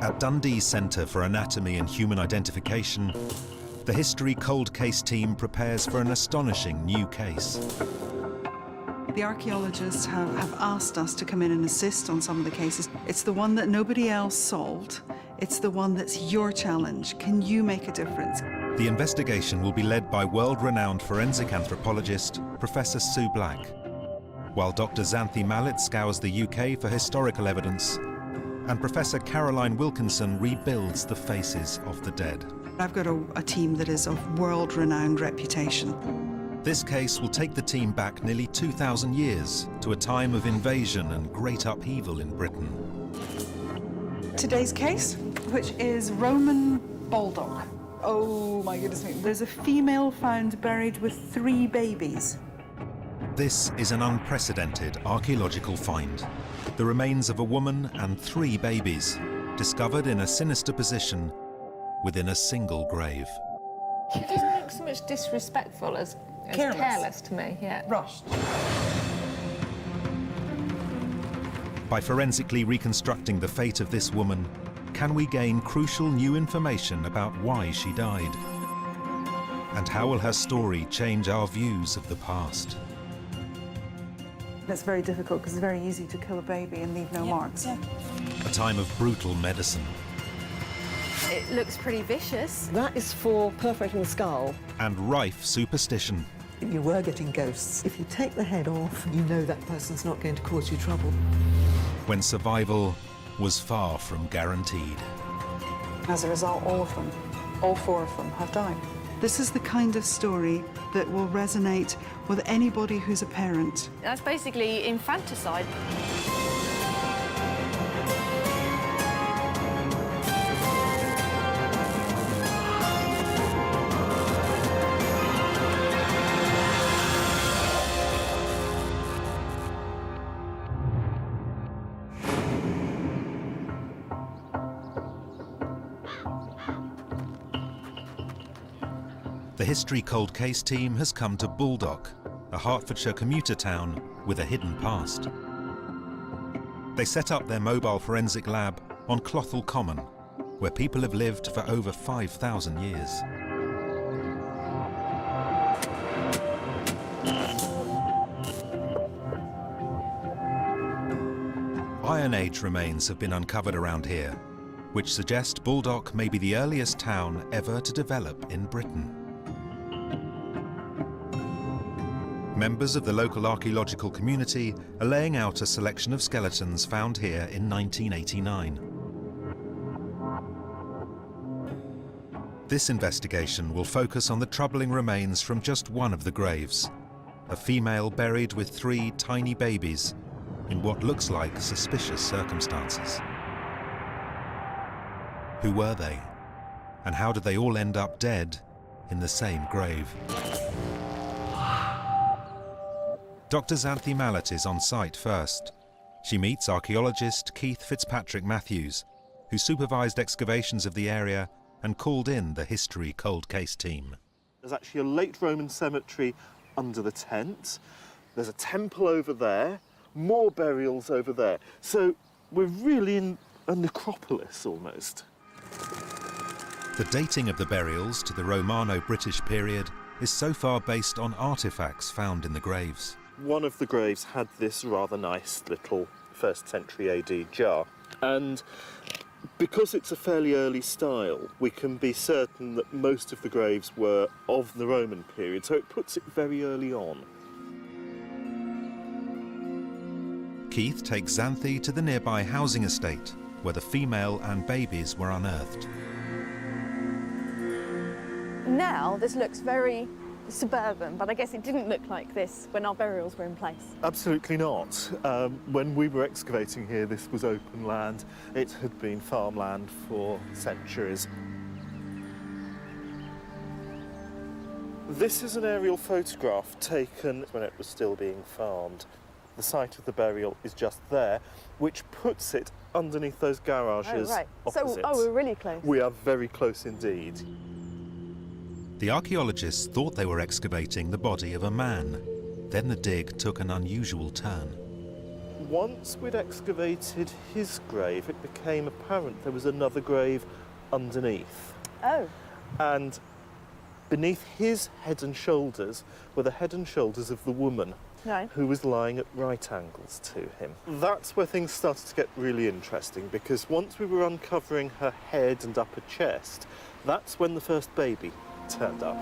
At Dundee's Centre for Anatomy and Human Identification, the History Cold Case team prepares for an astonishing new case. The archaeologists have asked us to come in and assist on some of the cases. It's the one that nobody else solved. It's the one that's your challenge. Can you make a difference? The investigation will be led by world-renowned forensic anthropologist Professor Sue Black, while Dr. Xanthi Mallet scours the UK for historical evidence, and Professor Caroline Wilkinson rebuilds the faces of the dead. I've got a team that is of world-renowned reputation. This case will take the team back nearly 2,000 years to a time of invasion and great upheaval in Britain. Today's case, which is Roman Baldock. Oh my goodness me. There's a female found buried with 3 babies. This is an unprecedented archaeological find. The remains of a woman and 3 babies, discovered in a sinister position within a single grave. It doesn't look so much disrespectful as careless to me, yeah. Rushed. By forensically reconstructing the fate of this woman, can we gain crucial new information about why she died? And how will her story change our views of the past? It's very difficult because it's very easy to kill a baby and leave no marks. A time of brutal medicine. It looks pretty vicious. That is for perforating the skull. And rife superstition. You were getting ghosts. If you take the head off, you know that person's not going to cause you trouble. When survival was far from guaranteed. As a result, all of them, all 4 of them, have died. This is the kind of story that will resonate with anybody who's a parent. That's basically infanticide. The History Cold Case team has come to Baldock, a Hertfordshire commuter town with a hidden past. They set up their mobile forensic lab on Clothall Common, where people have lived for over 5,000 years. Iron Age remains have been uncovered around here, which suggest Baldock may be the earliest town ever to develop in Britain. Members of the local archaeological community are laying out a selection of skeletons found here in 1989. This investigation will focus on the troubling remains from just one of the graves, a female buried with 3 tiny babies in what looks like suspicious circumstances. Who were they? And how did they all end up dead in the same grave? Dr. Xanthi Mallet is on site first. She meets archaeologist Keith Fitzpatrick Matthews, who supervised excavations of the area and called in the History Cold Case team. There's actually a late Roman cemetery under the tent. There's a temple over there, more burials over there. So we're really in a necropolis almost. The dating of the burials to the Romano-British period is so far based on artifacts found in the graves. One of the graves had this rather nice little 1st century AD jar, and because it's a fairly early style, we can be certain that most of the graves were of the Roman period, so it puts it very early on. Keith takes Xanthi to the nearby housing estate, where the female and babies were unearthed. Now this looks very suburban, but I guess it didn't look like this when our burials were in place. Absolutely not. When we were excavating here, this was open land. It had been farmland for centuries. This is an aerial photograph taken when it was still being farmed. The site of the burial is just there, which puts it underneath those garages opposite. So, we're really close. We are very close indeed. The archaeologists thought they were excavating the body of a man. Then the dig took an unusual turn. once we'd excavated his grave, it became apparent there was another grave underneath. Oh. And beneath his head and shoulders were the head and shoulders of the woman Right. who was lying at right angles to him. That's where things started to get really interesting, because once we were uncovering her head and upper chest, that's when the first baby turned up.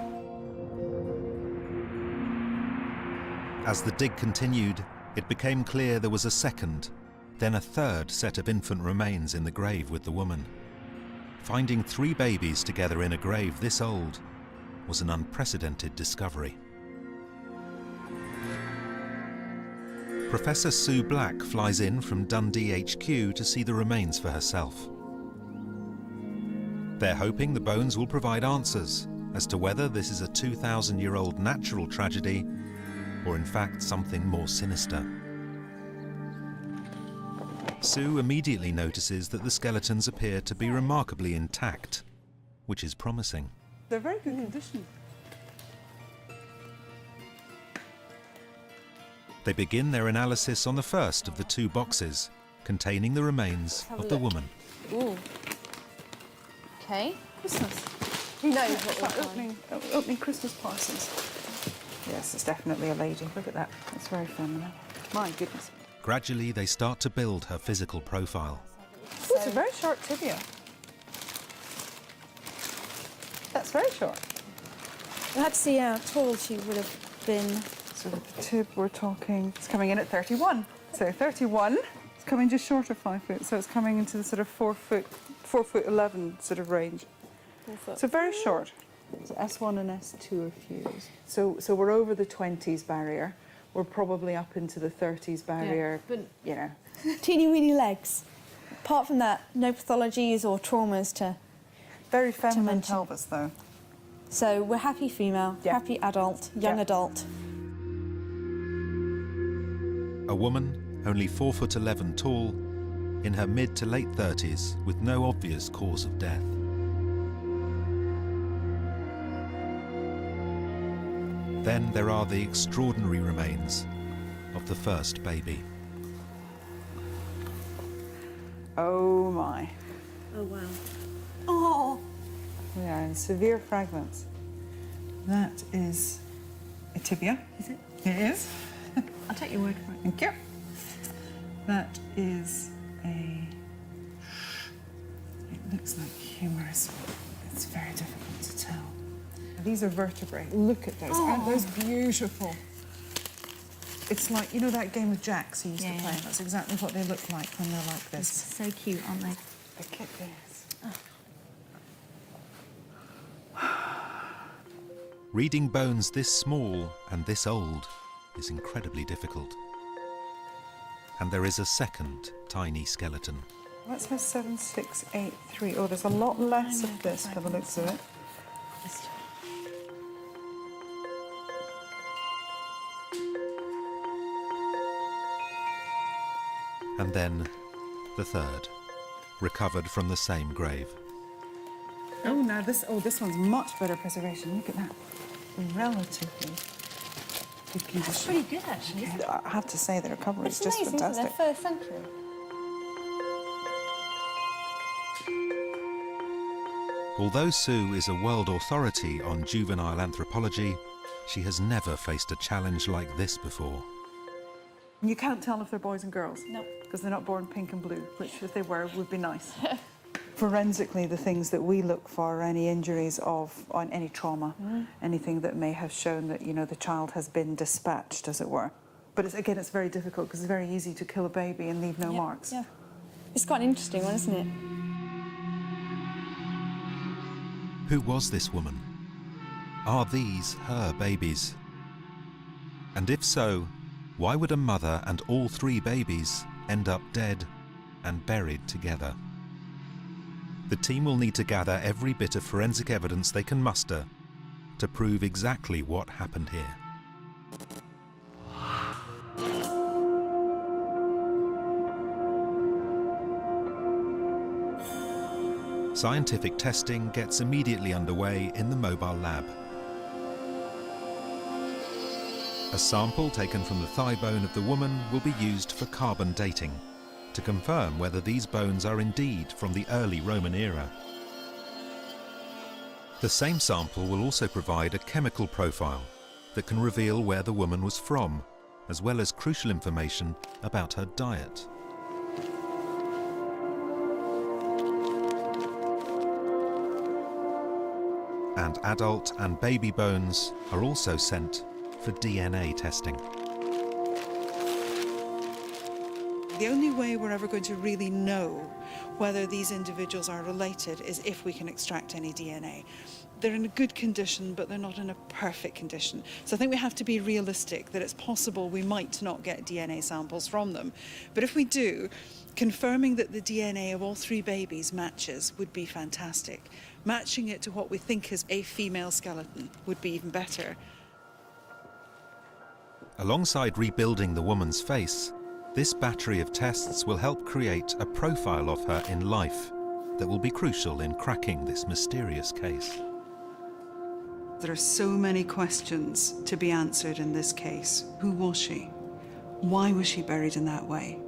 As the dig continued, it became clear there was a second, then a third set of infant remains in the grave with the woman. Finding 3 babies together in a grave this old was an unprecedented discovery. Professor Sue Black flies in from Dundee HQ to see the remains for herself. They're hoping the bones will provide answers as to whether this is a 2,000-year-old natural tragedy or in fact something more sinister. Sue immediately notices that the skeletons appear to be remarkably intact, which is promising. They're very good condition. They begin their analysis on the first of the 2 boxes containing the remains have a of the look. woman. Ooh. Okay. Christmas. Who knows what It's we'll like find? opening Christmas parcels. Yes, it's definitely a lady. Look at that. It's very feminine. My goodness. Gradually, they start to build her physical profile. Oh, it's a very short tibia. That's very short. We'll have to see how tall she would have been. So with the tib, we're talking, it's coming in at 31. So 31, it's coming just short of 5 foot. So it's coming into the sort of 4 foot 11 sort of range. So very short. So S1 and S2 are fused. So we're over the 20s barrier. We're probably up into the 30s barrier, but you know. teeny weeny legs. Apart from that, no pathologies or traumas to. Very feminine mention. pelvis though. So we're happy female, Yeah. happy adult, young Yeah. adult. A woman, only 4'11" tall, in her mid to late 30s, with no obvious cause of death. Then there are the extraordinary remains of the first baby. Oh my. Oh wow. Oh. We are in severe fragments. That is a tibia. Is it? It is. I'll take your word for it. Thank you. That is a... It looks like humerus. It's very difficult to tell. These are vertebrae. Look at those. Aren't those beautiful? It's like, you know that game of jacks you used to play? Yeah. That's exactly what they look like when they're like this. So cute, aren't they? Look at this. Reading bones this small and this old is incredibly difficult. And there is a second tiny skeleton. That's my 7683. Oh, there's a lot less of this by the looks of it. And then the third, recovered from the same grave. Oh, now this one's much better preservation. Look at that. Relatively good condition. Pretty good actually. I have to say the recovery is just amazing, fantastic. isn't it? First century. Although Sue is a world authority on juvenile anthropology, she has never faced a challenge like this before. You can't tell if they're boys and girls. No. Because they're not born pink and blue, which if they were would be nice. Forensically, the things that we look for are any injuries on any trauma, anything that may have shown that, you know, the child has been dispatched, as it were. But again, it's very difficult because it's very easy to kill a baby and leave no marks. Yeah. It's quite an interesting one, isn't it? Who was this woman? Are these her babies? And if so, why would a mother and all 3 babies end up dead and buried together? The team will need to gather every bit of forensic evidence they can muster to prove exactly what happened here. Scientific testing gets immediately underway in the mobile lab. A sample taken from the thigh bone of the woman will be used for carbon dating to confirm whether these bones are indeed from the early Roman era. The same sample will also provide a chemical profile that can reveal where the woman was from, as well as crucial information about her diet. And adult and baby bones are also sent for DNA testing. The only way we're ever going to really know whether these individuals are related is if we can extract any DNA. They're in a good condition, but they're not in a perfect condition. So I think we have to be realistic that it's possible we might not get DNA samples from them. But if we do, confirming that the DNA of all 3 babies matches would be fantastic. Matching it to what we think is a female skeleton would be even better. Alongside rebuilding the woman's face, this battery of tests will help create a profile of her in life that will be crucial in cracking this mysterious case. There are so many questions to be answered in this case. Who was she? Why was she buried in that way?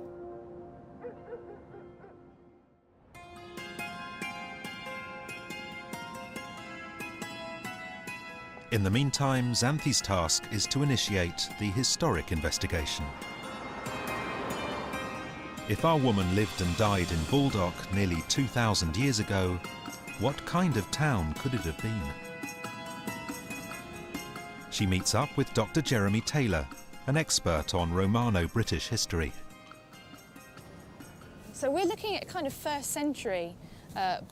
In the meantime, Xanthi's task is to initiate the historic investigation. If our woman lived and died in Baldock nearly 2,000 years ago, what kind of town could it have been? She meets up with Dr. Jeremy Taylor, an expert on Romano-British history. So we're looking at kind of 1st century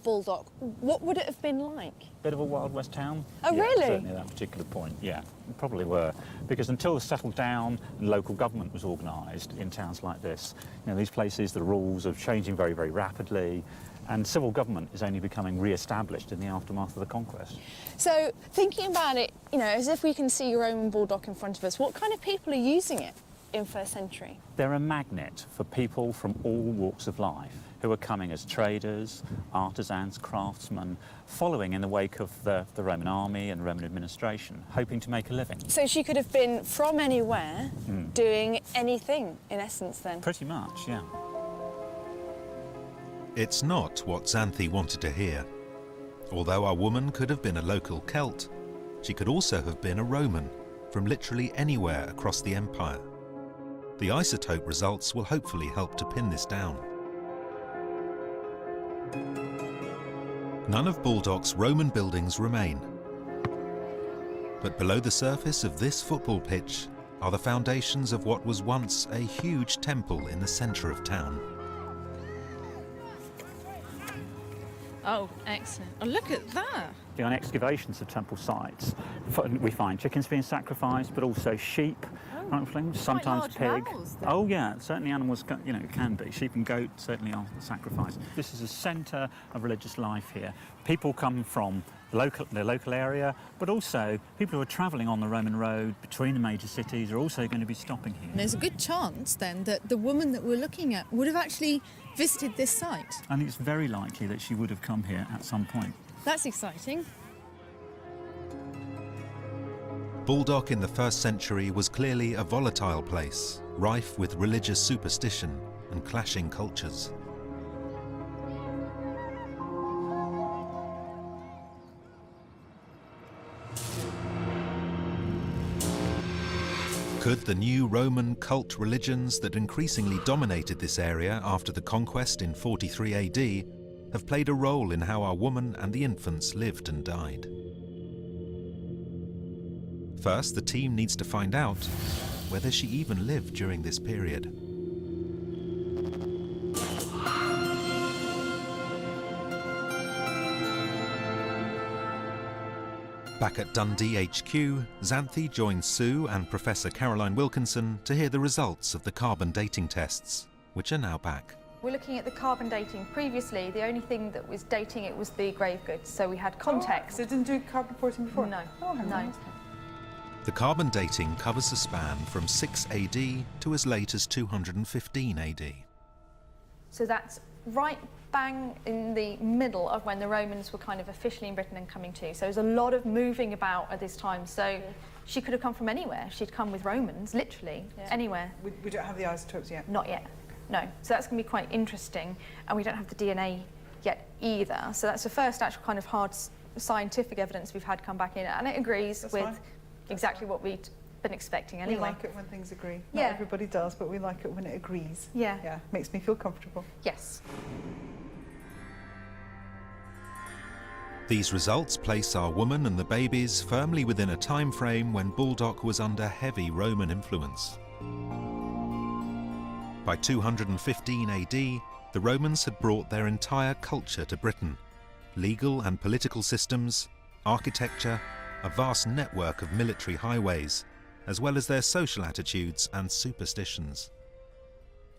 Baldock. What would it have been like? Bit of a Wild West town. Oh, yeah, really? Certainly at that particular point, yeah. Probably were. Because until they settled down and local government was organised in towns like this, you know, these places, the rules are changing very, very rapidly, and civil government is only becoming re-established in the aftermath of the conquest. So thinking about it, you know, as if we can see Roman Baldock in front of us, what kind of people are using it in 1st century? They're a magnet for people from all walks of life who are coming as traders, artisans, craftsmen, following in the wake of the Roman army and Roman administration, hoping to make a living. So she could have been from anywhere, doing anything, in essence, then? Pretty much, yeah. It's not what Xanthi wanted to hear. Although our woman could have been a local Celt, she could also have been a Roman from literally anywhere across the empire. The isotope results will hopefully help to pin this down. None of Baldock's Roman buildings remain. But below the surface of this football pitch are the foundations of what was once a huge temple in the centre of town. Oh, excellent. Oh, look at that. On excavations of temple sites, we find chickens being sacrificed, but also sheep, sometimes large pig. mouths, then. Oh yeah, certainly animals, you know, can be. Sheep and goat certainly are sacrificed. This is a centre of religious life here. People come from the local area, but also people who are travelling on the Roman road between the major cities are also going to be stopping here. And there's a good chance then that the woman that we're looking at would have actually visited this site. I think it's very likely that she would have come here at some point. That's exciting. Baldock in the 1st century was clearly a volatile place, rife with religious superstition and clashing cultures. Could the new Roman cult religions that increasingly dominated this area after the conquest in 43 AD have played a role in how our woman and the infants lived and died? First, the team needs to find out whether she even lived during this period. Back at Dundee HQ, Xanthi joins Sue and Professor Caroline Wilkinson to hear the results of the carbon dating tests, which are now back. We're looking at the carbon dating. Previously, the only thing that was dating it was the grave goods, so we had context. So it didn't do carbon 14 before? No, Oh, how no. nice. The carbon dating covers a span from 6 AD to as late as 215 AD. So that's right bang in the middle of when the Romans were kind of officially in Britain and coming to. So there's a lot of moving about at this time. So She could have come from anywhere. She'd come with Romans, literally, anywhere. We don't have the isotopes yet. Not yet, no. So that's going to be quite interesting. And we don't have the DNA yet either. So that's the first actual kind of hard scientific evidence we've had come back in. And it agrees That's with fine. exactly what we'd been expecting anyway. We like it when things agree. Not Yeah. everybody does, but we like it when it agrees. Yeah. Yeah, makes me feel comfortable. Yes. These results place our woman and the babies firmly within a time frame when Baldock was under heavy Roman influence. By 215 AD, the Romans had brought their entire culture to Britain. Legal and political systems, architecture, a vast network of military highways, as well as their social attitudes and superstitions.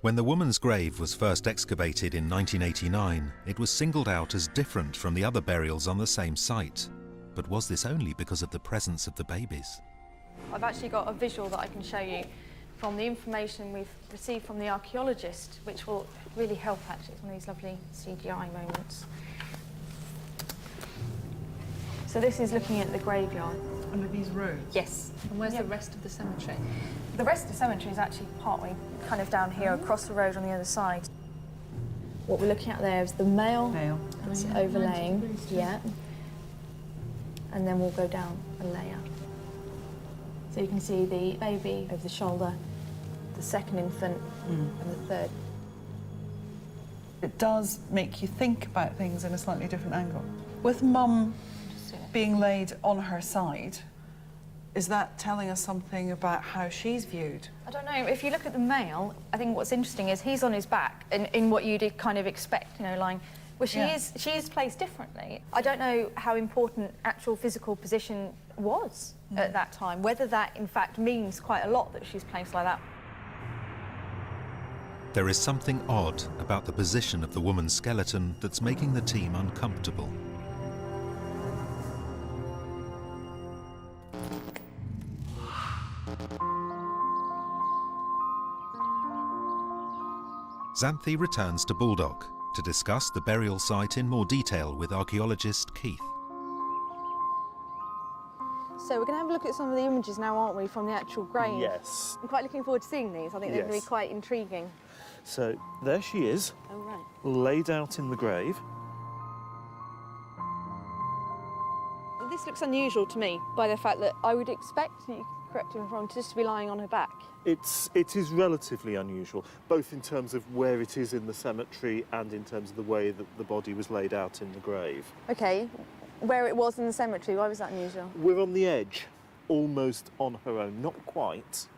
When the woman's grave was first excavated in 1989, it was singled out as different from the other burials on the same site. But was this only because of the presence of the babies? I've actually got a visual that I can show you from the information we've received from the archaeologist, which will really help actually. It's one of these lovely CGI moments. So this is looking at the graveyard. Under these roads? Yes. And where's Yeah. the rest of the cemetery? The rest of the cemetery is actually partway kind of down here across the road on the other side. What we're looking at there is the male Male. that's overlaying, yeah. And then we'll go down a layer. So you can see the baby over the shoulder, the second infant, and the third. It does make you think about things in a slightly different angle. With Mum being laid on her side, is that telling us something about how she's viewed? I don't know, if you look at the male, I think what's interesting is he's on his back in what you'd kind of expect, you know, lying. Well, she is placed differently. I don't know how important actual physical position was at that time, whether that in fact means quite a lot that she's placed like that. There is something odd about the position of the woman's skeleton that's making the team uncomfortable. Xanthi returns to Baldock to discuss the burial site in more detail with archaeologist Keith. So we're going to have a look at some of the images now, aren't we, from the actual grave? Yes. I'm quite looking forward to seeing these. I think they're going to Yes. be quite intriguing. So there she is, Oh, right. laid out in the grave. This looks unusual to me by the fact that I would expect, you correct me if I'm wrong, just to be lying on her back. It is relatively unusual, both in terms of where it is in the cemetery and in terms of the way that the body was laid out in the grave. OK, where it was in the cemetery, why was that unusual? We're on the edge, almost on her own, not quite,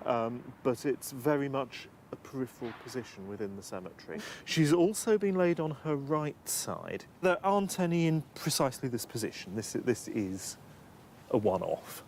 but it's very much a peripheral position within the cemetery. She's also been laid on her right side. There aren't any in precisely this position. This is a one-off.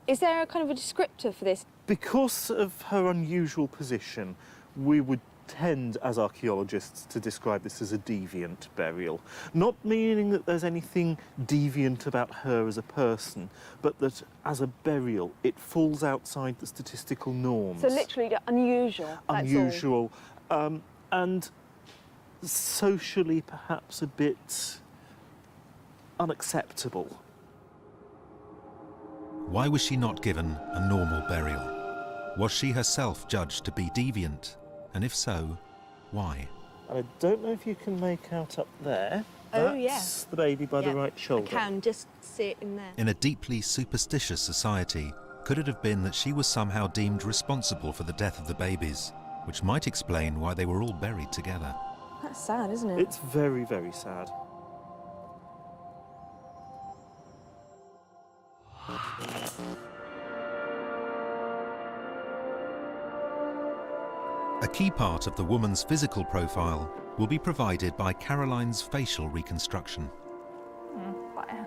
Is there a kind of a descriptor for this? Because of her unusual position, we would tend, as archaeologists, to describe this as a deviant burial. Not meaning that there's anything deviant about her as a person, but that as a burial, it falls outside the statistical norms. So literally unusual, that's all. Unusual, and socially perhaps a bit unacceptable. Why was she not given a normal burial? Was she herself judged to be deviant? And if so, why? I don't know if you can make out up there. Oh, That's the baby by the right shoulder. I can just see it in there. In a deeply superstitious society, could it have been that she was somehow deemed responsible for the death of the babies, which might explain why they were all buried together? That's sad, isn't it? It's very, very sad. A key part of the woman's physical profile will be provided by Caroline's facial reconstruction. Quite a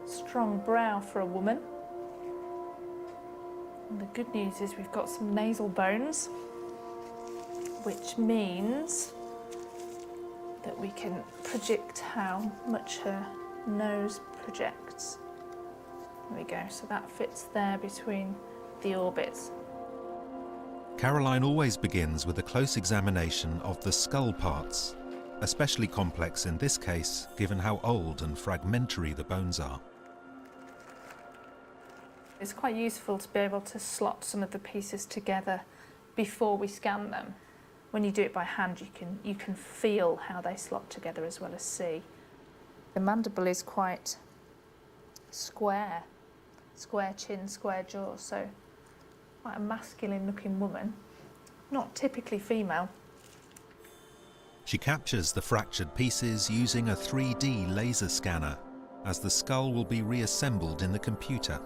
strong brow for a woman. And the good news is we've got some nasal bones, which means that we can predict how much her nose projects. There we go, so that fits there between the orbits. Caroline always begins with a close examination of the skull parts, especially complex in this case, given how old and fragmentary the bones are. It's quite useful to be able to slot some of the pieces together before we scan them. When you do it by hand, you can feel how they slot together as well as see. The mandible is quite square chin, square jaw, so quite a masculine-looking woman, not typically female. She captures the fractured pieces using a 3D laser scanner, as the skull will be reassembled in the computer.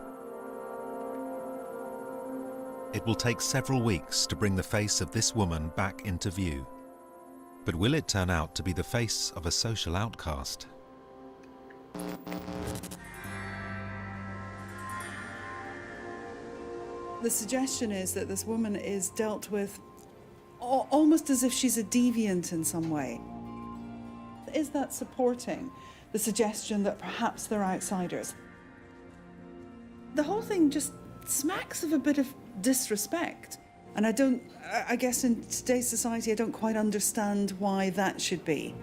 It will take several weeks to bring the face of this woman back into view. But will it turn out to be the face of a social outcast? The suggestion is that this woman is dealt with almost as if she's a deviant in some way. Is that supporting the suggestion that perhaps they're outsiders? The whole thing just smacks of a bit of disrespect. And I guess in today's society, I don't quite understand why that should be.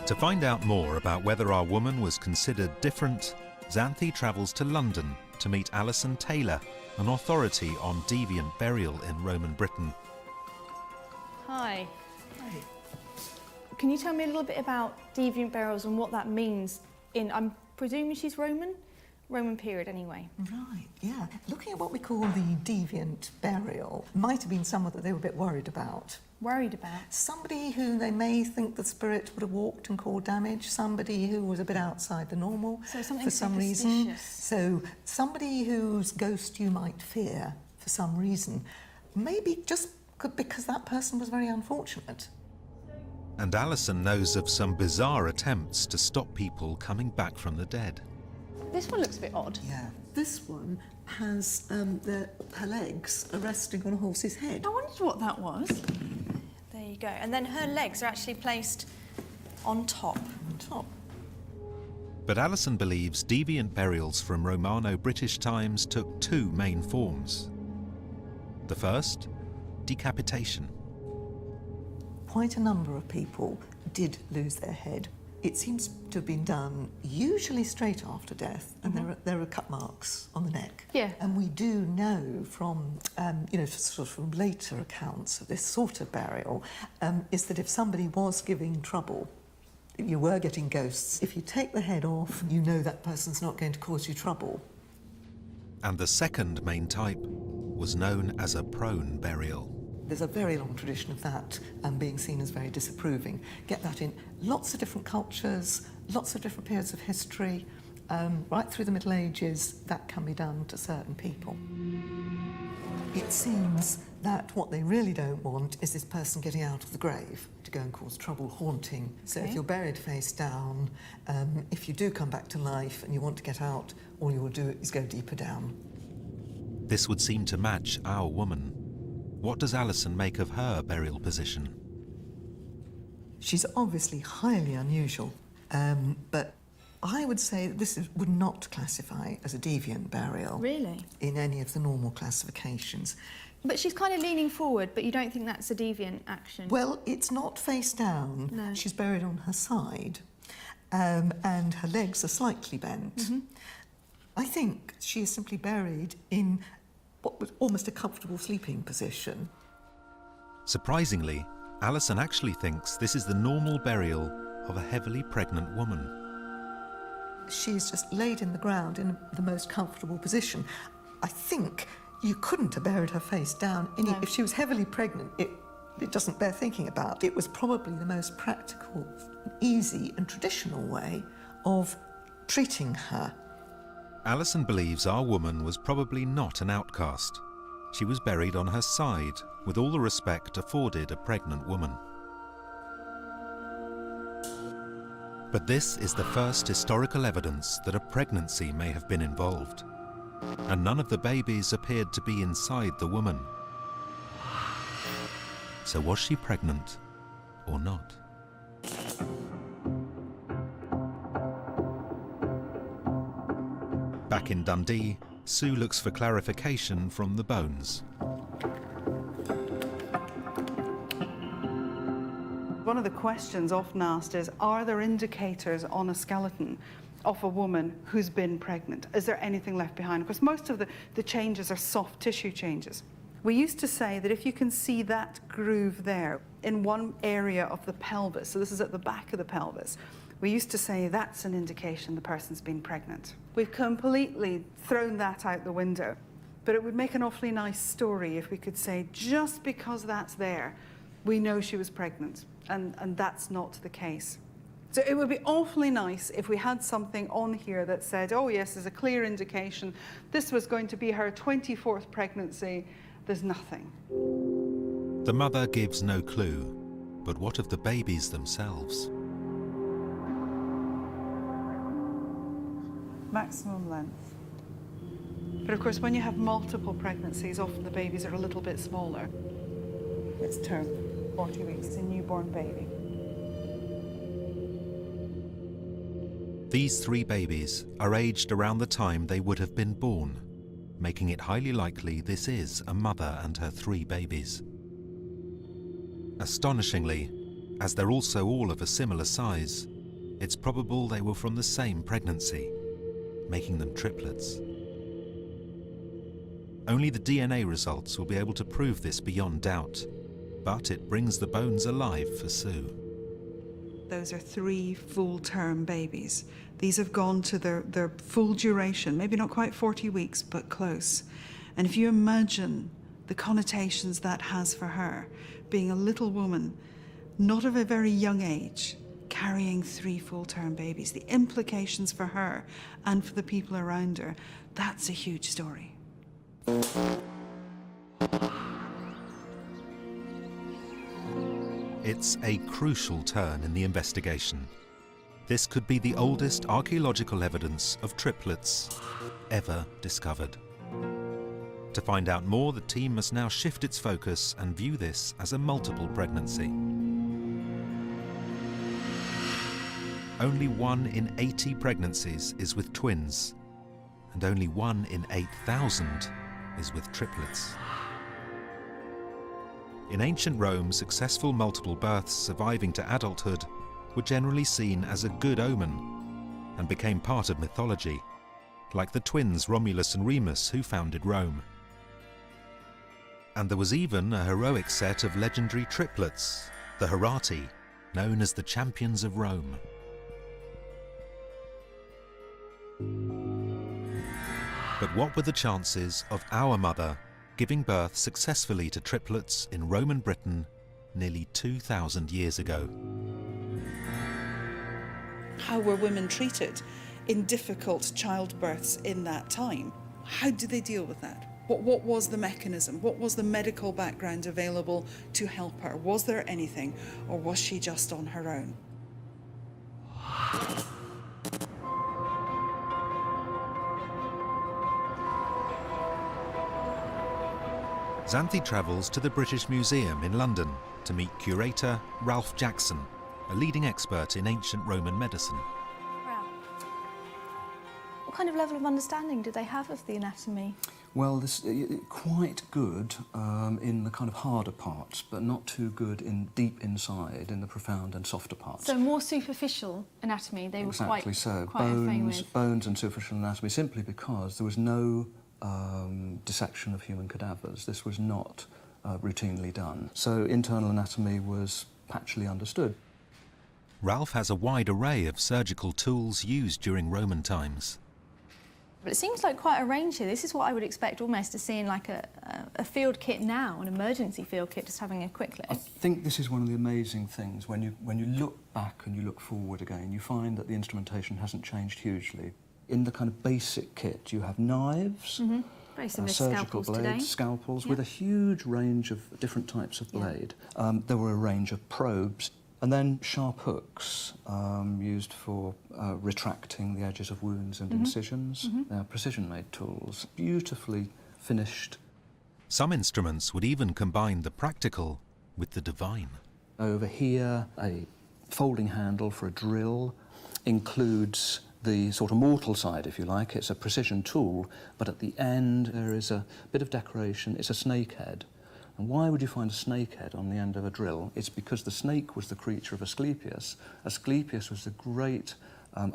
To find out more about whether our woman was considered different, Xanthi travels to London to meet Alison Taylor, an authority on deviant burial in Roman Britain. Hi. Hi. Can you tell me a little bit about deviant burials and what that means I'm presuming she's Roman period anyway. Right, yeah. Looking at what we call the deviant burial, might have been someone that they were a bit worried about. Worried about? Somebody who they may think the spirit would have walked and caused damage, somebody who was a bit outside the normal so something for some reason. So somebody whose ghost you might fear for some reason, maybe just because that person was very unfortunate. And Alison knows of some bizarre attempts to stop people coming back from the dead. This one looks a bit odd. Yeah. This one has her legs are resting on a horse's head. I wondered what that was. There you go. And then her legs are actually placed on top. On top. But Alison believes deviant burials from Romano-British times took two main forms. The first, decapitation. Quite a number of people did lose their head. It seems to have been done usually straight after death, and there are cut marks on the neck. Yeah. And we do know from, sort of from later accounts of this sort of burial, is that if somebody was giving trouble, you were getting ghosts, if you take the head off, you know that person's not going to cause you trouble. And the second main type was known as a prone burial. There's a very long tradition of that being seen as very disapproving. Get that in lots of different cultures, lots of different periods of history, right through the Middle Ages, that can be done to certain people. It seems that what they really don't want is this person getting out of the grave to go and cause trouble, haunting. So if you're buried face down, if you do come back to life and you want to get out, all you will do is go deeper down. This would seem to match our woman. What does Alison make of her burial position? She's obviously highly unusual, but I would say that this would not classify as a deviant burial. Really? In any of the normal classifications. But she's kind of leaning forward, but you don't think that's a deviant action? Well, it's not face down. No. She's buried on her side, and her legs are slightly bent. I think she is simply buried in what was almost a comfortable sleeping position. Surprisingly, Alison actually thinks this is the normal burial of a heavily pregnant woman. She's just laid in the ground in the most comfortable position. I think you couldn't have buried her face down. No. If she was heavily pregnant, it doesn't bear thinking about. It was probably the most practical, easy and traditional way of treating her. Alison believes our woman was probably not an outcast. She was buried on her side, with all the respect afforded a pregnant woman. But this is the first historical evidence that a pregnancy may have been involved, and none of the babies appeared to be inside the woman. So was she pregnant or not? Back in Dundee, Sue looks for clarification from the bones. one of the questions often asked is, are there indicators on a skeleton of a woman who's been pregnant? Is there anything left behind? Of course, most of the changes are soft tissue changes. We used to say that if you can see that groove there in one area of the pelvis, so this is at the back of the pelvis, we used to say that's an indication the person's been pregnant. We've completely thrown that out the window, but it would make an awfully nice story if we could say, just because that's there, we know she was pregnant, and that's not the case. So it would be awfully nice if we had something on here that said, oh yes, there's a clear indication this was going to be her 24th pregnancy. There's nothing. The mother gives no clue, but what of the babies themselves? Maximum length. But of course, when you have multiple pregnancies, often the babies are a little bit smaller. It's term, 40 weeks, it's a newborn baby. These 3 babies are aged around the time they would have been born, making it highly likely this is a mother and her 3 babies. Astonishingly, as they're also all of a similar size, it's probable they were from the same pregnancy, making them triplets. Only the DNA results will be able to prove this beyond doubt, but it brings the bones alive for Sue. Those are 3 full-term babies. These have gone to their full duration, maybe not quite 40 weeks, but close. And if you imagine the connotations that has for her, being a little woman, not of a very young age, carrying 3 full-term babies, the implications for her and for the people around her, that's a huge story. It's a crucial turn in the investigation. This could be the oldest archaeological evidence of triplets ever discovered. To find out more, the team must now shift its focus and view this as a multiple pregnancy. Only 1 in 80 pregnancies is with twins, and only 1 in 8,000 is with triplets. In ancient Rome, successful multiple births surviving to adulthood were generally seen as a good omen and became part of mythology, like the twins Romulus and Remus who founded Rome. And there was even a heroic set of legendary triplets, the Herati, known as the champions of Rome. But what were the chances of our mother giving birth successfully to triplets in Roman Britain nearly 2,000 years ago? How were women treated in difficult childbirths in that time? How did they deal with that? What was the mechanism? What was the medical background available to help her? Was there anything, or was she just on her own? Xanthi travels to the British Museum in London to meet curator Ralph Jackson, a leading expert in ancient Roman medicine. Wow. What kind of level of understanding do they have of the anatomy? Well, this quite good in the kind of harder parts, but not too good in deep inside, in the profound and softer parts. So more superficial anatomy, they were quite bones and superficial anatomy, simply because there was no dissection of human cadavers. This was not routinely done. So internal anatomy was patchily understood. Ralph has a wide array of surgical tools used during Roman times. But it seems like quite a range here. This is what I would expect almost to see in like a field kit now, an emergency field kit, just having a quick look. I think this is one of the amazing things. When you look back and you look forward again, you find that the instrumentation hasn't changed hugely. In the kind of basic kit, you have knives, Very similar to surgical scalpels blades, today. scalpels, with a huge range of different types of blade. There were a range of probes, and then sharp hooks used for retracting the edges of wounds and incisions. They are precision-made tools, beautifully finished. Some instruments would even combine the practical with the divine. Over here, a folding handle for a drill includes the sort of mortal side, if you like. It's a precision tool, but at the end there is a bit of decoration. It's a snake head And why would you find a snake head on the end of a drill? It's because the snake was the creature of Asclepius. Asclepius was a great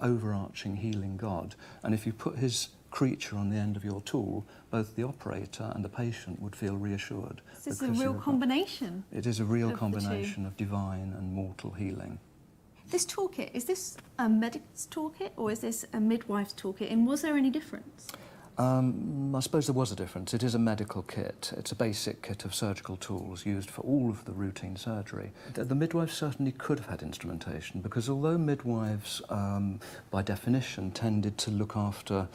overarching healing god, and if you put his creature on the end of your tool, both the operator and the patient would feel reassured. This is a real combination. It is a real combination of divine and mortal healing. This toolkit, is this a medic's toolkit or is this a midwife's toolkit? And was there any difference? I suppose there was a difference. It is a medical kit. It's a basic kit of surgical tools used for all of the routine surgery. The midwives certainly could have had instrumentation, because although midwives, by definition, tended to look after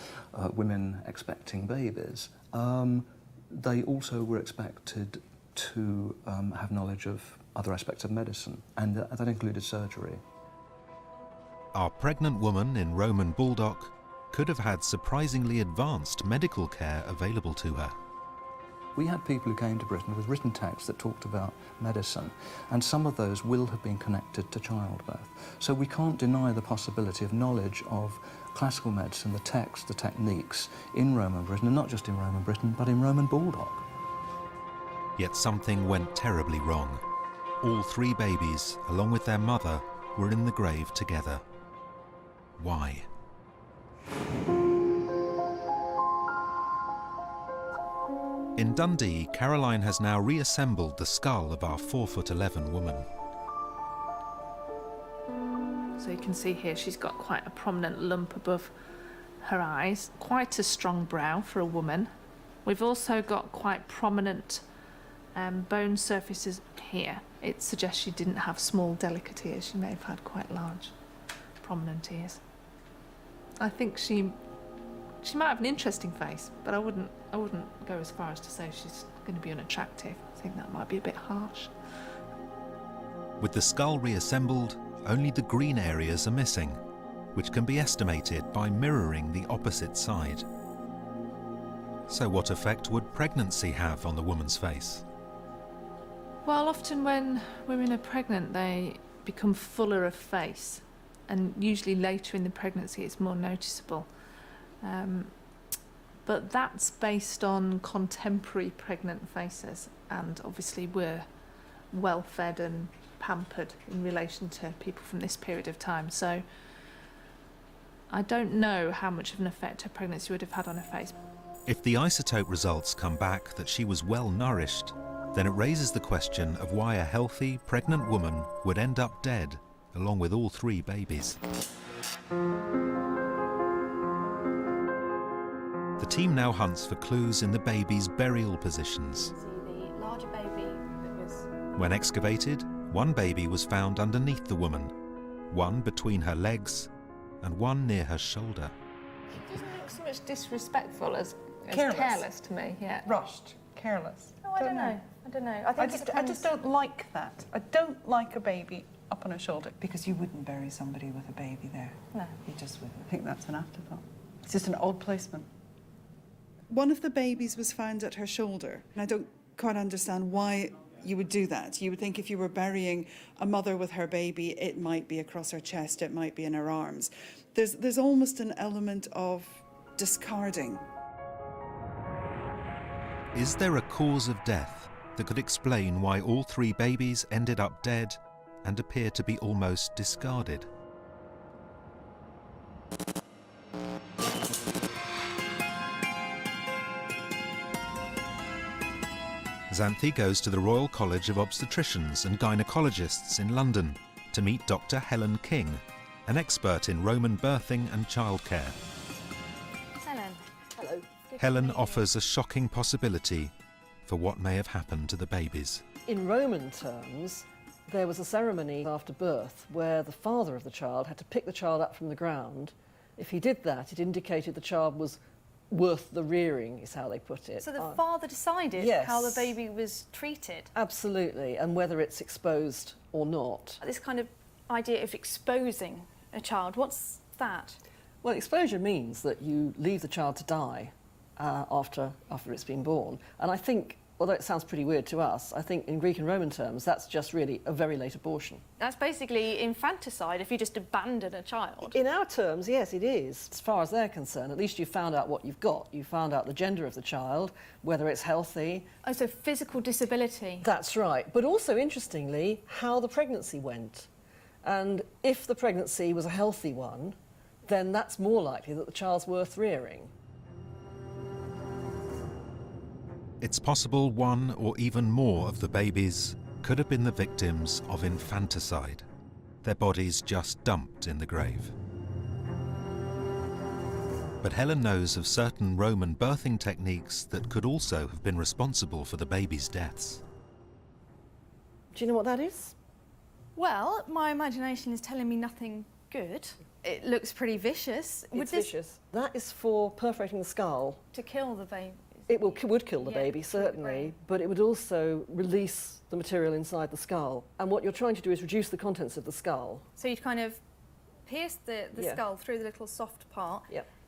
women expecting babies, they also were expected to have knowledge of other aspects of medicine, and that included surgery. Our pregnant woman in Roman Baldock could have had surprisingly advanced medical care available to her. We had people who came to Britain with written texts that talked about medicine, and some of those will have been connected to childbirth. So we can't deny the possibility of knowledge of classical medicine, the texts, the techniques in Roman Britain, and not just in Roman Britain, but in Roman Baldock. Yet something went terribly wrong. All 3 babies, along with their mother, were in the grave together. Why? In Dundee, Caroline has now reassembled the skull of our 4'11" woman. So you can see here she's got quite a prominent lump above her eyes, quite a strong brow for a woman. We've also got quite prominent bone surfaces here. It suggests she didn't have small, delicate ears. She may have had quite large, prominent ears. I think she might have an interesting face, but I wouldn't go as far as to say she's going to be unattractive. I think that might be a bit harsh. With the skull reassembled, only the green areas are missing, which can be estimated by mirroring the opposite side. So what effect would pregnancy have on the woman's face? Well, often when women are pregnant, they become fuller of face, and usually later in the pregnancy it's more noticeable. But that's based on contemporary pregnant faces, and obviously we're well fed and pampered in relation to people from this period of time. So I don't know how much of an effect her pregnancy would have had on her face. If the isotope results come back that she was well nourished, then it raises the question of why a healthy, pregnant woman would end up dead, along with all 3 babies. The team now hunts for clues in the baby's burial positions. See the larger baby that was... When excavated, 1 baby was found underneath the woman, 1 between her legs, and 1 near her shoulder. It doesn't look so much disrespectful as Careless. to me, yeah. Rushed, careless. Oh, I don't know. I don't know. I think I just don't like that. I don't like a baby up on a shoulder, because you wouldn't bury somebody with a baby there. No. You just wouldn't. I think that's an afterthought. It's just an odd placement. One of the babies was found at her shoulder, and I don't quite understand why you would do that. You would think if you were burying a mother with her baby, it might be across her chest, it might be in her arms. There's almost an element of discarding. Is there a cause of death that could explain why all 3 babies ended up dead and appear to be almost discarded? Xanthi goes to the Royal College of Obstetricians and Gynecologists in London to meet Dr. Helen King, an expert in Roman birthing and childcare. Helen. Hello. Helen offers a shocking possibility for what may have happened to the babies. In Roman terms, there was a ceremony after birth where the father of the child had to pick the child up from the ground. If he did that, it indicated the child was worth the rearing, is how they put it. So the father decided yes. how the baby was treated? Absolutely, and whether it's exposed or not. This kind of idea of exposing a child, what's that? Well, exposure means that you leave the child to die after it's been born. And I think although it sounds pretty weird to us, I think in Greek and Roman terms, that's just really a very late abortion. That's basically infanticide if you just abandon a child. In our terms, yes, it is. As far as they're concerned, at least you found out what you've got. You found out the gender of the child, whether it's healthy. Oh, so physical disability. That's right. But also, interestingly, how the pregnancy went. And if the pregnancy was a healthy one, then that's more likely that the child's worth rearing. It's possible one or even more of the babies could have been the victims of infanticide, their bodies just dumped in the grave. But Helen knows of certain Roman birthing techniques that could also have been responsible for the babies' deaths. Do you know what that is? Well, my imagination is telling me nothing good. It looks pretty vicious. It's vicious. That is for perforating the skull. To kill the baby. It would kill the baby, certainly, but it would also release the material inside the skull. And what you're trying to do is reduce the contents of the skull. So you'd kind of pierce the skull through the little soft part,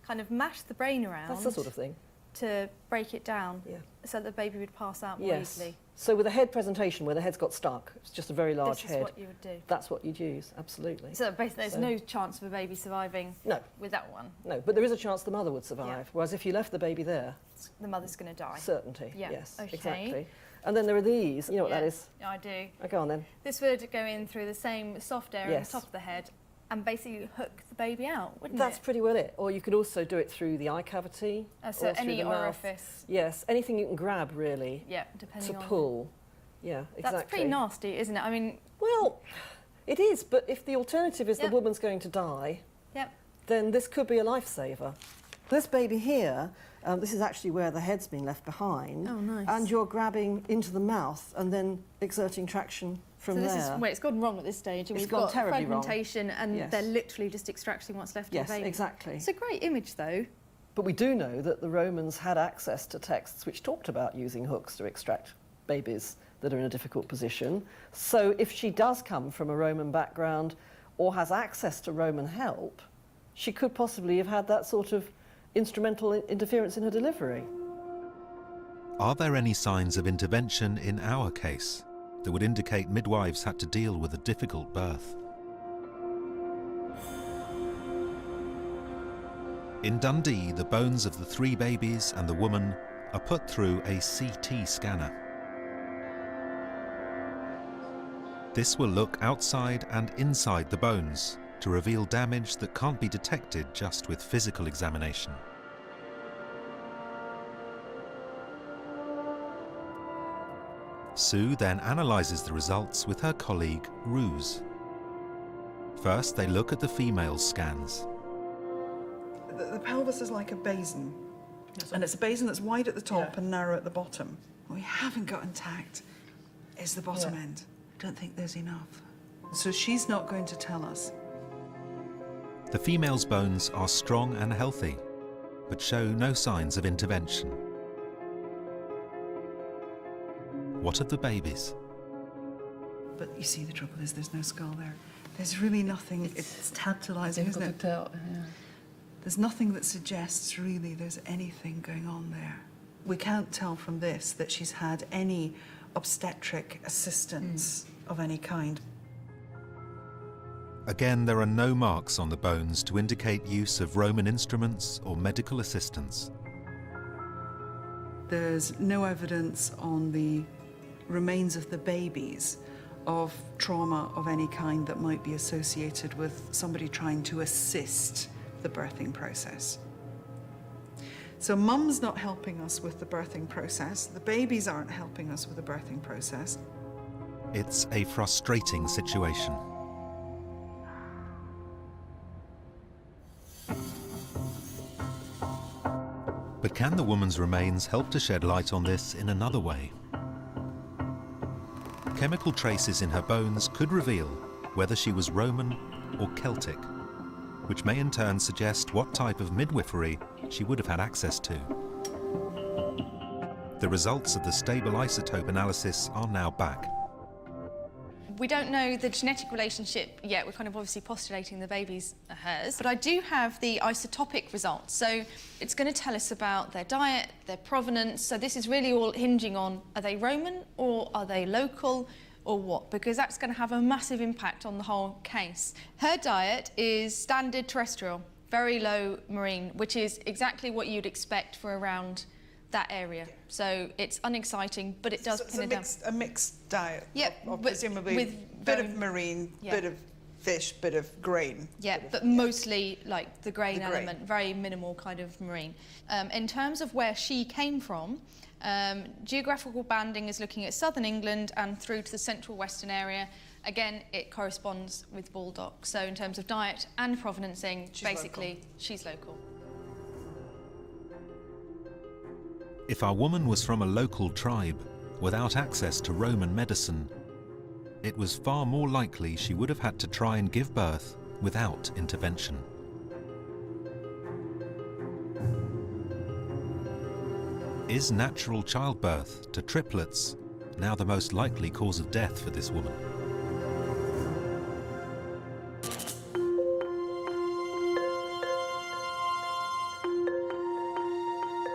kind of mash the brain around. That's the sort of thing. To break it down, so the baby would pass out more easily. So with a head presentation where the head's got stuck, it's just a very large head. This is what you would do. That's what you'd use, absolutely. So basically there's no chance of a baby surviving with that one? No, but there is a chance the mother would survive, whereas if you left the baby there... The mother's going to die? Certainty, yeah. yes, okay. Exactly. And then there are these, you know what that is? Yeah, I do. Oh, go on then. This would go in through the same soft area on the top of the head and basically hook the baby out, wouldn't it? That's pretty well it. Or you could also do it through the eye cavity. So any orifice? Yes, anything you can grab, really. Yeah, depending on... To pull. Yeah, exactly. That's pretty nasty, isn't it? I mean... Well, it is, but if the alternative is the woman's going to die, then this could be a lifesaver. This baby here, this is actually where the head's been left behind. Oh, nice. And you're grabbing into the mouth and then exerting traction from there. So this is where it's gone wrong at this stage. It's we've gone got terribly fragmentation wrong. and they're literally just extracting what's left of the baby. Yes, exactly. It's a great image, though. But we do know that the Romans had access to texts which talked about using hooks to extract babies that are in a difficult position. So if she does come from a Roman background or has access to Roman help, she could possibly have had that sort of instrumental interference in her delivery. Are there any signs of intervention in our case that would indicate midwives had to deal with a difficult birth? In Dundee, the bones of the 3 babies and the woman are put through a CT scanner. This will look outside and inside the bones to reveal damage that can't be detected just with physical examination. Sue then analyses the results with her colleague, Ruse. First, they look at the female's scans. The pelvis is like a basin, and it's a basin that's wide at the top and narrow at the bottom. What we haven't got intact is the bottom end. I don't think there's enough. So she's not going to tell us. The female's bones are strong and healthy, but show no signs of intervention. What of the babies? But you see, the trouble is there's no skull there. There's really nothing. It's tantalising, isn't it? There's nothing that suggests really there's anything going on there. We can't tell from this that she's had any obstetric assistance of any kind. Again, there are no marks on the bones to indicate use of Roman instruments or medical assistance. There's no evidence on the remains of the babies of trauma of any kind that might be associated with somebody trying to assist the birthing process. So mum's not helping us with the birthing process, the babies aren't helping us with the birthing process. It's a frustrating situation. But can the woman's remains help to shed light on this in another way? Chemical traces in her bones could reveal whether she was Roman or Celtic, which may in turn suggest what type of midwifery she would have had access to. The results of the stable isotope analysis are now back. We don't know the genetic relationship yet. We're kind of obviously postulating the babies are hers. But I do have the isotopic results. So it's going to tell us about their diet, their provenance. So this is really all hinging on, are they Roman or are they local or what? Because that's going to have a massive impact on the whole case. Her diet is standard terrestrial, very low marine, which is exactly what you'd expect for around that area. So it's unexciting, but it does pin it down. A mixed diet. Yep, Of but presumably with bit of marine, yeah. bit of fish, bit of grain. Yeah, but mostly like the grain element, very minimal kind of marine. In terms of where she came from, geographical banding is looking at southern England and through to the central western area. Again, it corresponds with Bulldog. So in terms of diet and provenancing, she's local. If our woman was from a local tribe without access to Roman medicine, it was far more likely she would have had to try and give birth without intervention. Is natural childbirth to triplets now the most likely cause of death for this woman?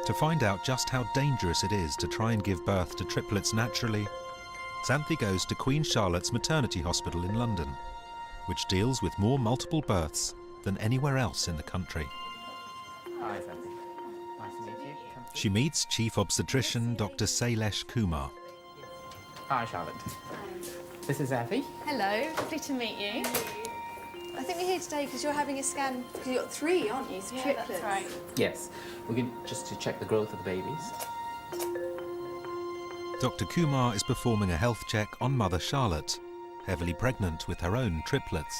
To find out just how dangerous it is to try and give birth to triplets naturally, Xanthi goes to Queen Charlotte's Maternity Hospital in London, which deals with more multiple births than anywhere else in the country. Hi, Xanthi. Nice to meet you. She meets Chief Obstetrician Dr. Sailesh Kumar. Hi, Charlotte. This is Xanthi. Hello, lovely to meet you. I think we're here today because you're having a scan, because you've got 3, aren't you? So triplets. That's right. Yes, we're going just to check the growth of the babies. Dr. Kumar is performing a health check on Mother Charlotte, heavily pregnant with her own triplets.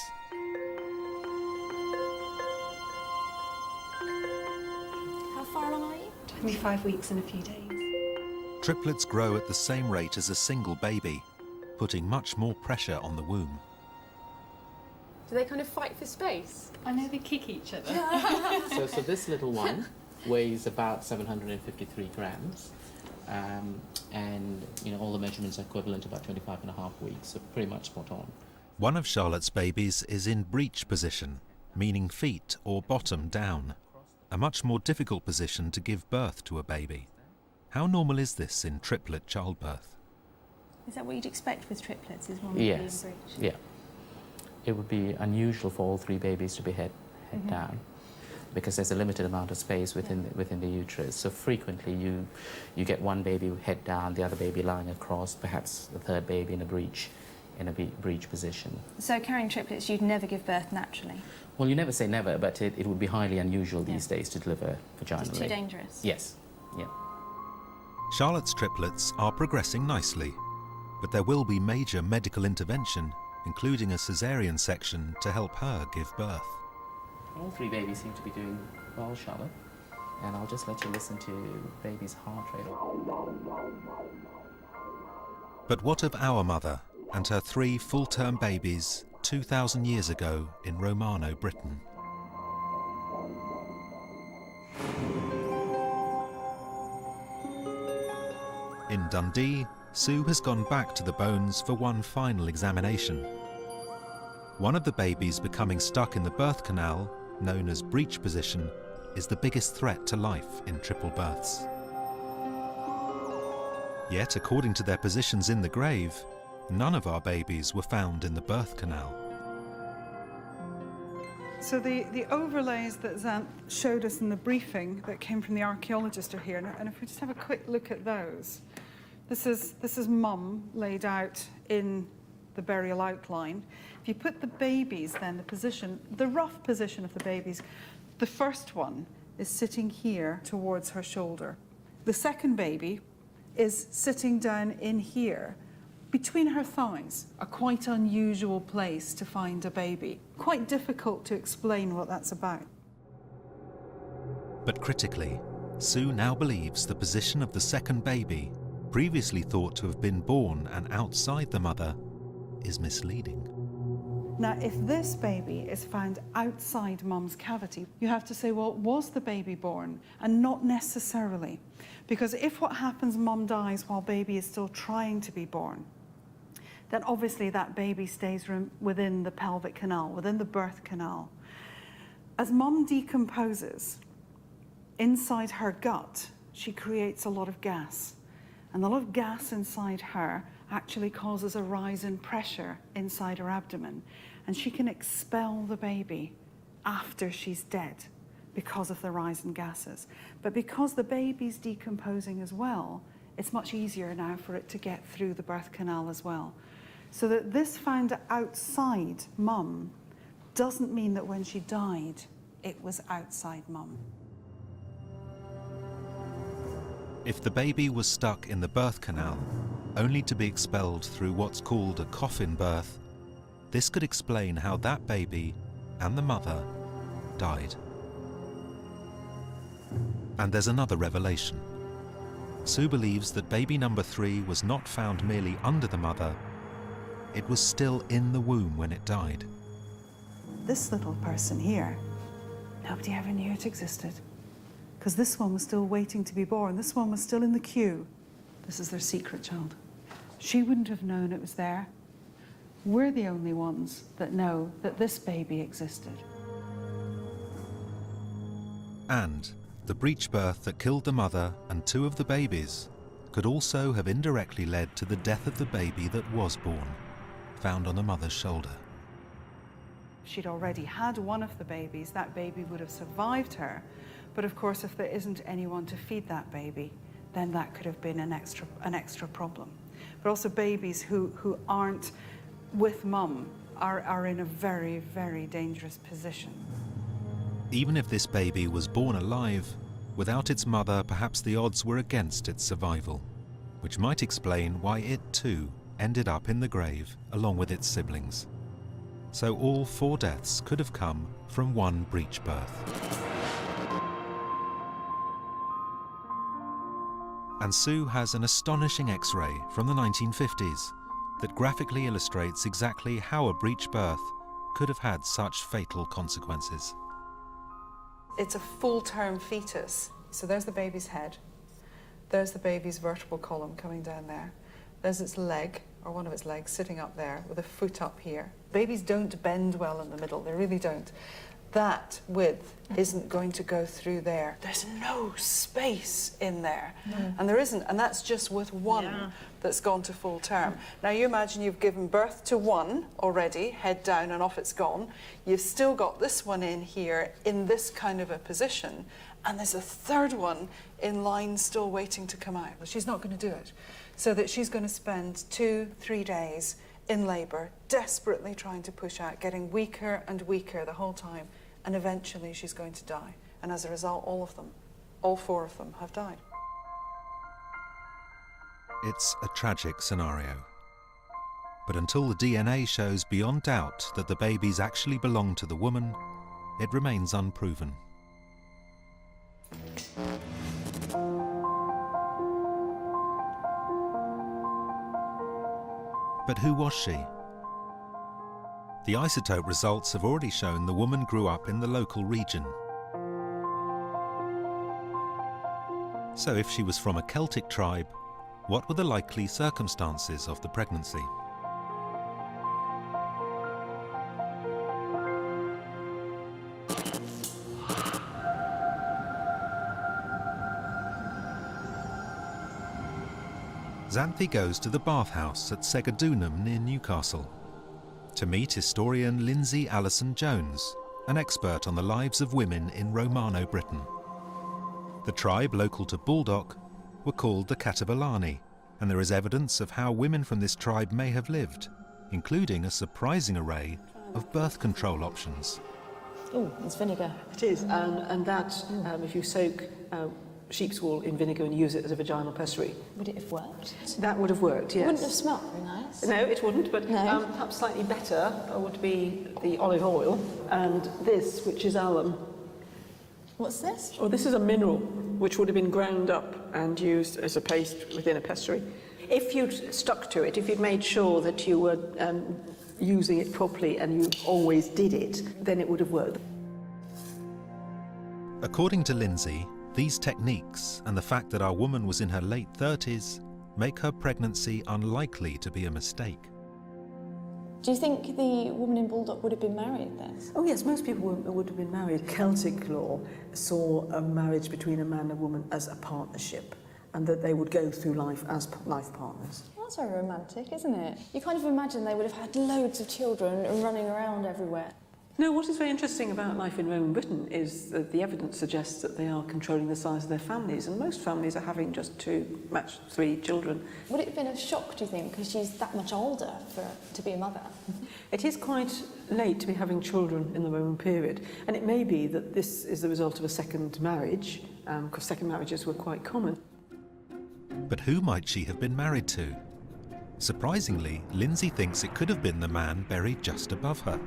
How far along are you? 25 weeks and a few days. Triplets grow at the same rate as a single baby, putting much more pressure on the womb. Do they kind of fight for space? I know they kick each other. So this little one weighs about 753 grams. And all the measurements are equivalent to about 25 and a half weeks, so pretty much spot on. One of Charlotte's babies is in breech position, meaning feet or bottom down, a much more difficult position to give birth to a baby. How normal is this in triplet childbirth? Is that what you'd expect with triplets? Is one Yes, being breech? yeah. It would be unusual for all 3 babies to be head down, because there's a limited amount of space within the uterus. So frequently you get one baby head down, the other baby lying across, perhaps the third baby in a breech position. So carrying triplets, you'd never give birth naturally? Well, you never say never, but it would be highly unusual these days to deliver vaginally. It's too dangerous? Yes, yeah. Charlotte's triplets are progressing nicely, but there will be major medical intervention, including a caesarean section to help her give birth. All 3 babies seem to be doing well, Charlotte. And I'll just let you listen to baby's heart rate. But what of our mother and her 3 full-term babies 2,000 years ago in Romano, Britain? In Dundee, Sue has gone back to the bones for one final examination. One of the babies becoming stuck in the birth canal, known as breech position, is the biggest threat to life in triple births. Yet, according to their positions in the grave, none of our babies were found in the birth canal. So the overlays that Xanth showed us in the briefing that came from the archaeologist are here, and if we just have a quick look at those. This is Mum laid out in the burial outline. If you put the babies then, the rough position of the babies, the first one is sitting here towards her shoulder. The second baby is sitting down in here, between her thighs, a quite unusual place to find a baby. Quite difficult to explain what that's about. But critically, Sue now believes the position of the second baby, previously thought to have been born and outside the mother, is misleading. Now, if this baby is found outside Mum's cavity, you have to say, well, was the baby born? And not necessarily. Because if what happens, Mum dies while baby is still trying to be born, then obviously that baby stays within the pelvic canal, within the birth canal. As mum decomposes, inside her gut, she creates a lot of gas. And the lot of gas inside her actually causes a rise in pressure inside her abdomen. And she can expel the baby after she's dead because of the rise in gases. But because the baby's decomposing as well, it's much easier now for it to get through the birth canal as well. So that this found outside mum doesn't mean that when she died, it was outside mum. If the baby was stuck in the birth canal, only to be expelled through what's called a coffin birth, this could explain how that baby and the mother died. And there's another revelation. Sue believes that baby number 3 was not found merely under the mother, it was still in the womb when it died. This little person here, nobody ever knew it existed. Because this one was still waiting to be born. This one was still in the queue. This is their secret child. She wouldn't have known it was there. We're the only ones that know that this baby existed. And the breech birth that killed the mother and 2 of the babies could also have indirectly led to the death of the baby that was born, found on the mother's shoulder. If she'd already had one of the babies, that baby would have survived her. But of course, if there isn't anyone to feed that baby, then that could have been an extra problem. But also babies who aren't with mum are in a very, very dangerous position. Even if this baby was born alive, without its mother, perhaps the odds were against its survival, which might explain why it too ended up in the grave along with its siblings. So all 4 deaths could have come from one breech birth. And Sue has an astonishing X-ray from the 1950s that graphically illustrates exactly how a breech birth could have had such fatal consequences. It's a full-term fetus. So there's the baby's head. There's the baby's vertebral column coming down there. There's its leg, or one of its legs, sitting up there with a foot up here. Babies don't bend well in the middle, they really don't. That width isn't going to go through there. There's no space in there. And there isn't, and that's just with one that's gone to full term. Now you imagine you've given birth to one already, head down and off it's gone. You've still got this one in here in this kind of a position, and there's a third one in line still waiting to come out. Well, she's not going to do it. So that she's going to spend 2-3 days in labour, desperately trying to push out, getting weaker and weaker the whole time, and eventually she's going to die. And as a result, all of them, all 4 of them, have died. It's a tragic scenario. But until the DNA shows beyond doubt that the babies actually belong to the woman, it remains unproven. But who was she? The isotope results have already shown the woman grew up in the local region. So if she was from a Celtic tribe, what were the likely circumstances of the pregnancy? Xanthi goes to the bathhouse at Segadunum near Newcastle to meet historian Lindsay Allison-Jones, an expert on the lives of women in Romano Britain. The tribe local to Baldock were called the Catabalani, and there is evidence of how women from this tribe may have lived, including a surprising array of birth control options. Oh, it's vinegar. It is, and that, if you soak sheep's wool in vinegar and use it as a vaginal pessary. Would it have worked? That would have worked, yes. It wouldn't have smelled very nice. No, it wouldn't, but No. perhaps slightly better would be the olive oil, and this, which is alum. What's this? Oh, this is a mineral which would have been ground up and used as a paste within a pessary. If you'd stuck to it, if you'd made sure that you were using it properly and you always did it, then it would have worked. According to Lindsay, these techniques and the fact that our woman was in her late 30s make her pregnancy unlikely to be a mistake. Do you think the woman in Baldock would have been married then? Oh yes, most people would have been married. Celtic law saw a marriage between a man and a woman as a partnership, and that they would go through life as life partners. That's very romantic, isn't it? You kind of imagine they would have had loads of children and running around everywhere. No, what is very interesting about life in Roman Britain is that the evidence suggests that they are controlling the size of their families, and most families are having just 2, max 3 children. Would it have been a shock, do you think, because she's that much older to be a mother? It is quite late to be having children in the Roman period, and it may be that this is the result of a second marriage, because second marriages were quite common. But who might she have been married to? Surprisingly, Lindsay thinks it could have been the man buried just above her.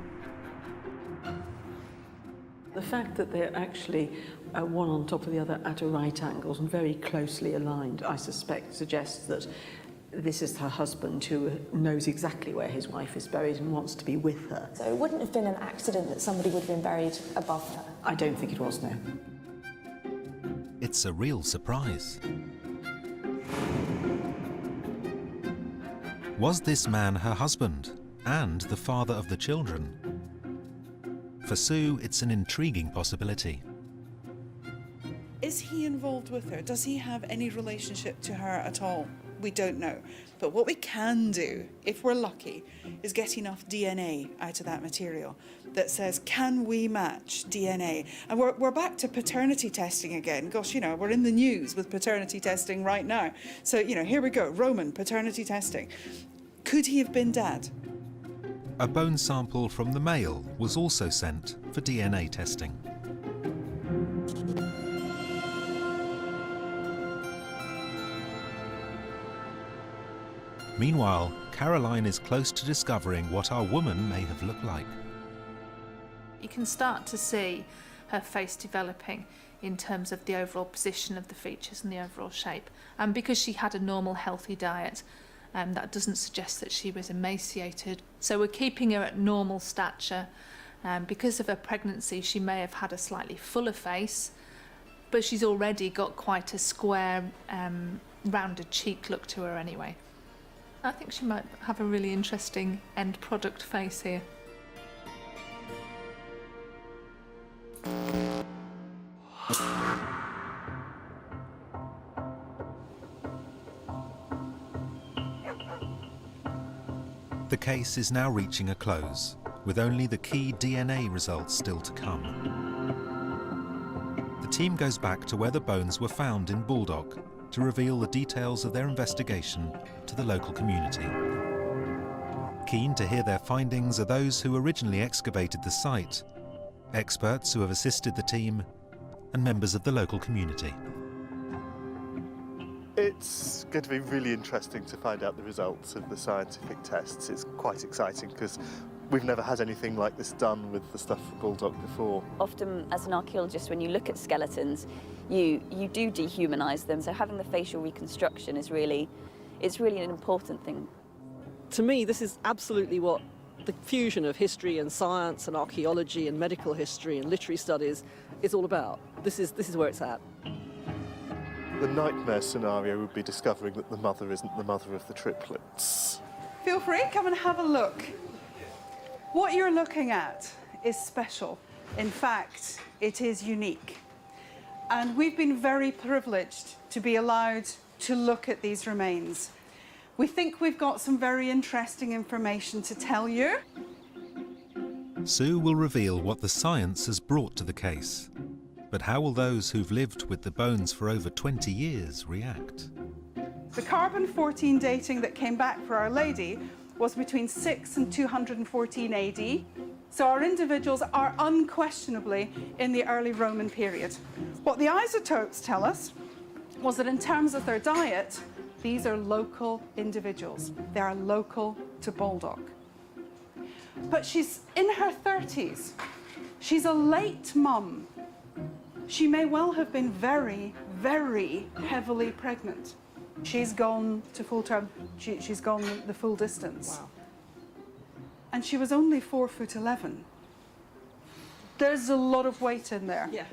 The fact that they're actually one on top of the other at right angles and very closely aligned, I suspect, suggests that this is her husband who knows exactly where his wife is buried and wants to be with her. So it wouldn't have been an accident that somebody would have been buried above her? I don't think it was, no. It's a real surprise. Was this man her husband and the father of the children? For Sue, it's an intriguing possibility. Is he involved with her? Does he have any relationship to her at all? We don't know. But what we can do, if we're lucky, is get enough DNA out of that material that says, can we match DNA? And we're back to paternity testing again. Gosh, you know, we're in the news with paternity testing right now. So, you know, here we go, Roman paternity testing. Could he have been Dad? A bone sample from the male was also sent for DNA testing. Meanwhile, Caroline is close to discovering what our woman may have looked like. You can start to see her face developing in terms of the overall position of the features and the overall shape. And because she had a normal, healthy diet, that doesn't suggest that she was emaciated. So we're keeping her at normal stature. Because of her pregnancy, she may have had a slightly fuller face, but she's already got quite a square, rounded cheek look to her anyway. I think she might have a really interesting end product face here. The case is now reaching a close, with only the key DNA results still to come. The team goes back to where the bones were found in Baldock to reveal the details of their investigation to the local community. Keen to hear their findings are those who originally excavated the site, experts who have assisted the team, and members of the local community. It's going to be really interesting to find out the results of the scientific tests. It's quite exciting because we've never had anything like this done with the stuff from Baldock before. Often, as an archaeologist, when you look at skeletons, you do dehumanise them. So having the facial reconstruction is really an important thing. To me, this is absolutely what the fusion of history and science and archaeology and medical history and literary studies is all about. This is where it's at. The nightmare scenario would be discovering that the mother isn't the mother of the triplets. Feel free, come and have a look. What you're looking at is special. In fact, it is unique. And we've been very privileged to be allowed to look at these remains. We think we've got some very interesting information to tell you. Sue will reveal what the science has brought to the case. But how will those who've lived with the bones for over 20 years react? The carbon-14 dating that came back for Our Lady was between 6 and 214 AD. So our individuals are unquestionably in the early Roman period. What the isotopes tell us was that in terms of their diet, these are local individuals. They are local to Baldock. But she's in her 30s. She's a late mum. She may well have been very, very heavily pregnant. She's gone to full term. She's gone the full distance. Wow. And she was only 4'11". There's a lot of weight in there. Yeah.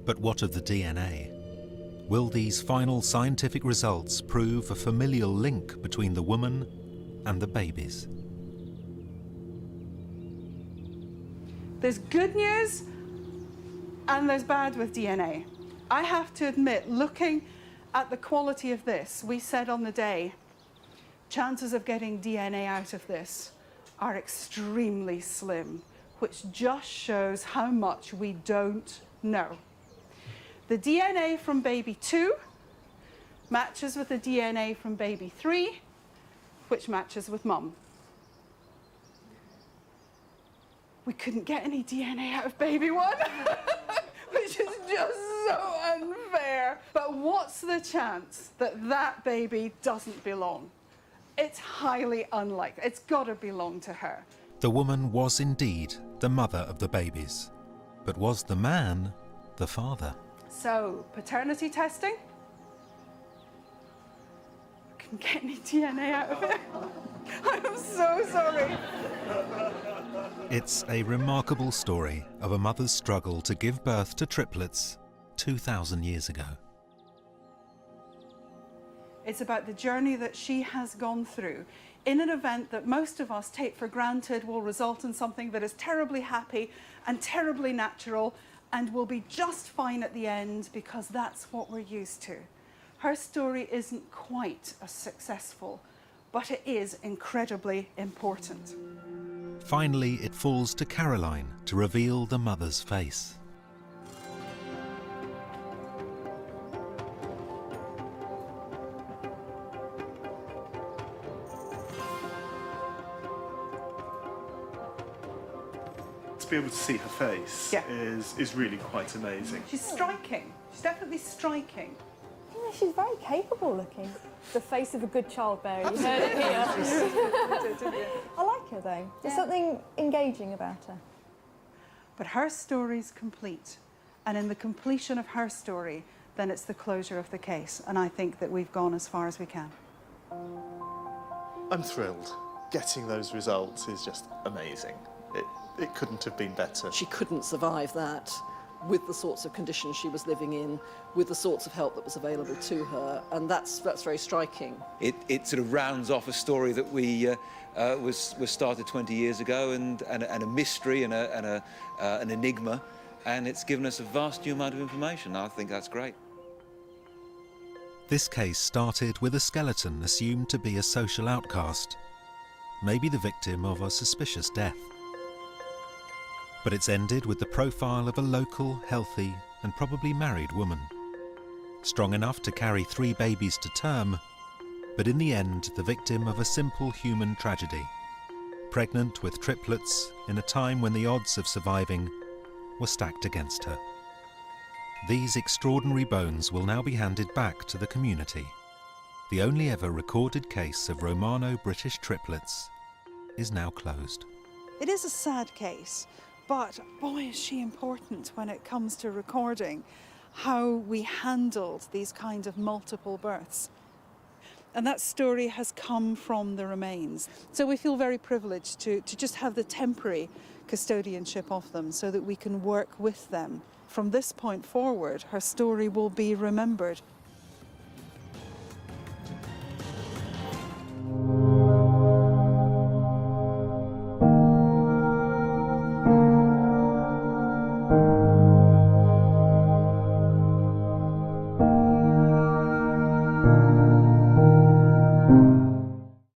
But what of the DNA? Will these final scientific results prove a familial link between the woman and the babies? There's good news and there's bad with DNA. I have to admit, looking at the quality of this, we said on the day, chances of getting DNA out of this are extremely slim, which just shows how much we don't know. The DNA from baby 2 matches with the DNA from baby 3, which matches with mum. We couldn't get any DNA out of baby 1, which is just so unfair. But what's the chance that that baby doesn't belong? It's highly unlikely. It's got to belong to her. The woman was indeed the mother of the babies, but was the man the father? So, paternity testing? Couldn't get any DNA out of it. I'm so sorry. It's a remarkable story of a mother's struggle to give birth to triplets 2,000 years ago. It's about the journey that she has gone through in an event that most of us take for granted will result in something that is terribly happy and terribly natural and will be just fine at the end because that's what we're used to. Her story isn't quite as successful, but it is incredibly important. Finally, it falls to Caroline to reveal the mother's face. To be able to see her face is really quite amazing. She's striking. She's definitely striking. Yeah, she's very capable looking. The face of a good childbearer. You heard it here. I like her though. There's something engaging about her. But her story's complete. And in the completion of her story, then it's the closure of the case. And I think that we've gone as far as we can. I'm thrilled. Getting those results is just amazing. It couldn't have been better. She couldn't survive that with the sorts of conditions she was living in, with the sorts of help that was available to her, and that's very striking. It sort of rounds off a story that was started 20 years ago, and a mystery and an enigma, and it's given us a vast new amount of information. I think that's great. This case started with a skeleton assumed to be a social outcast, maybe the victim of a suspicious death. But it's ended with the profile of a local, healthy, and probably married woman. Strong enough to carry 3 babies to term, but in the end the victim of a simple human tragedy. Pregnant with triplets in a time when the odds of surviving were stacked against her. These extraordinary bones will now be handed back to the community. The only ever recorded case of Romano-British triplets is now closed. It is a sad case. But boy, is she important when it comes to recording how we handled these kinds of multiple births. And that story has come from the remains. So we feel very privileged to just have the temporary custodianship of them so that we can work with them. From this point forward, her story will be remembered